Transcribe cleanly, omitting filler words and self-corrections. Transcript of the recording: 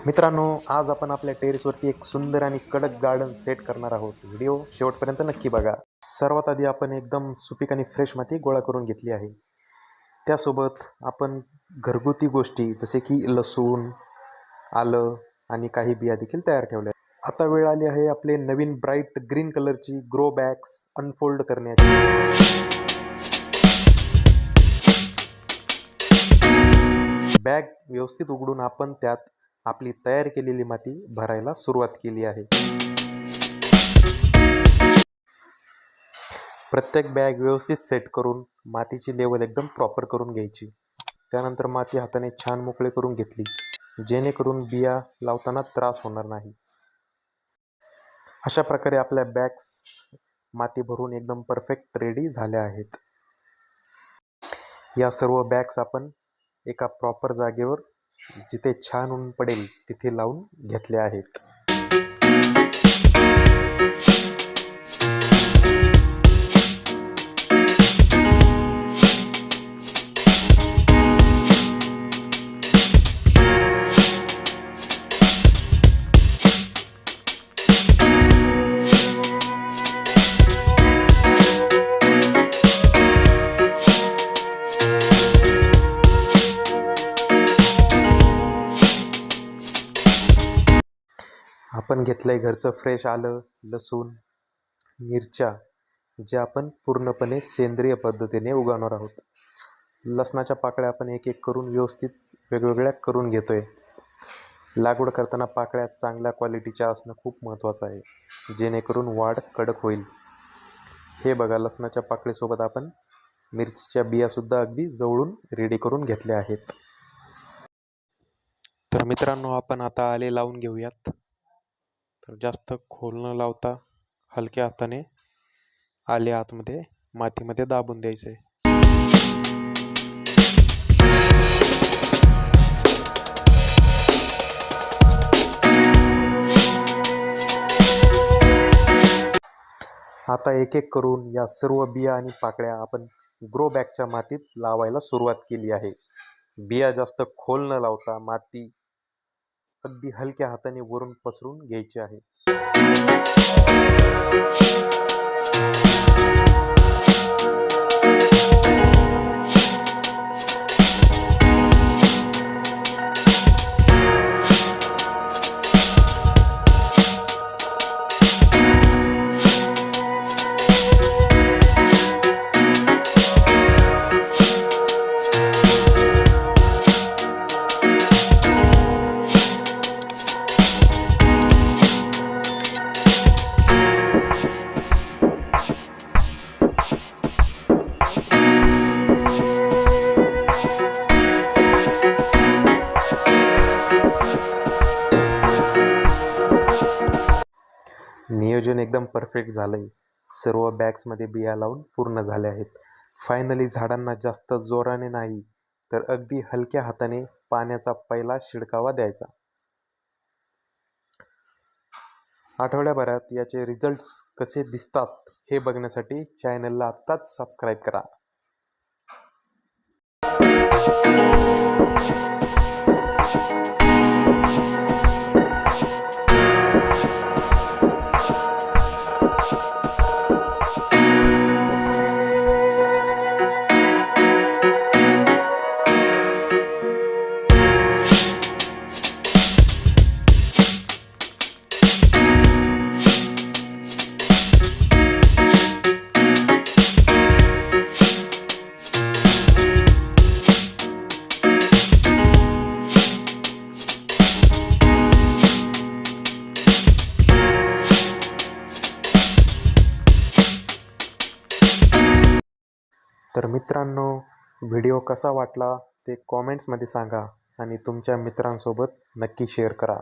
मित्रांनो, आज आपण आपल्या टेरेसवरती एक सुंदर आणि कडक गार्डन सेट करणार आहोत. व्हिडिओ शेवटपर्यंत नक्की बघा. सर्वात आधी आपण एकदम सुपीक आणि फ्रेश माती गोळा करून घेतली आहे. त्यासोबत आपण घरगुती गोष्टी जसे की लसूण, आलं आणि काही बिया देखील तयार ठेवल्या. आता वेळ आली आहे आपले नवीन ब्राईट ग्रीन कलरची ग्रो बॅग्स अनफोल्ड करण्याची. बॅग व्यवस्थित उघडून आपण त्यात आपली तयार केलेली माती भरायला सुरुवात केली आहे. प्रत्येक बॅग व्यवस्थित सेट करून मातीची लेवल एकदम प्रॉपर करून घ्यायची. त्यानंतर माती हाताने छान मोकळे करून घेतली, जेणेकरून बिया लावताना त्रास होणार नाही. अशा प्रकारे आपल्या बॅग्स माती भरून एकदम परफेक्ट रेडी झाल्या आहेत. या सर्व बॅग्स आपण एका प्रॉपर जागेवर जिथे छान ऊन पडेल तिथे लावून घेतले आहेत. आपण घेतलंय घरचं फ्रेश आलं, लसूण, मिरच्या, जे आपण पूर्णपणे सेंद्रिय पद्धतीने उगवणार आहोत. लसणाच्या पाकळ्या आपण एक एक करून व्यवस्थित वेगवेगळ्या करून घेतोय. लागवड करताना पाकळ्या चांगल्या क्वालिटीच्या असणं खूप महत्त्वाचं आहे, जेणेकरून वाढ कडक होईल. हे बघा, लसणाच्या पाकळीसोबत आपण मिरचीच्या बियासुद्धा अगदी जवळून रेडी करून घेतल्या आहेत. तर मित्रांनो, आपण आता आले लावून घेऊयात. तर जास्त खोल न लावता हलक्या हाताने आले आतमध्ये मातीमध्ये दाबून द्यायचं आहे. आता एक एक करून या सर्व बिया आणि पाकळ्या आपण ग्रो बॅगच्या मातीत लावायला सुरुवात केली आहे. बिया जास्त खोल न लावता माती अगदी हलक्या हाताने वरून पसरून घ्यायची आहे. नियोजन एकदम परफेक्ट झालंय. सर्व बॅग्समध्ये बिया लावून पूर्ण झाल्या आहेत. फायनली झाडांना जास्त जोराने नाही तर अगदी हलक्या हाताने पाण्याचा पहिला शिडकावा द्यायचा. आठवड्याभरात याचे रिझल्ट्स कसे दिसतात हे बघण्यासाठी चॅनलला आत्ताच सबस्क्राईब करा. तर मित्रांनो, व्हिडिओ कसा वाटला ते कॉमेंट्समध्ये सांगा आणि तुमच्या मित्रांसोबत नक्की शेअर करा.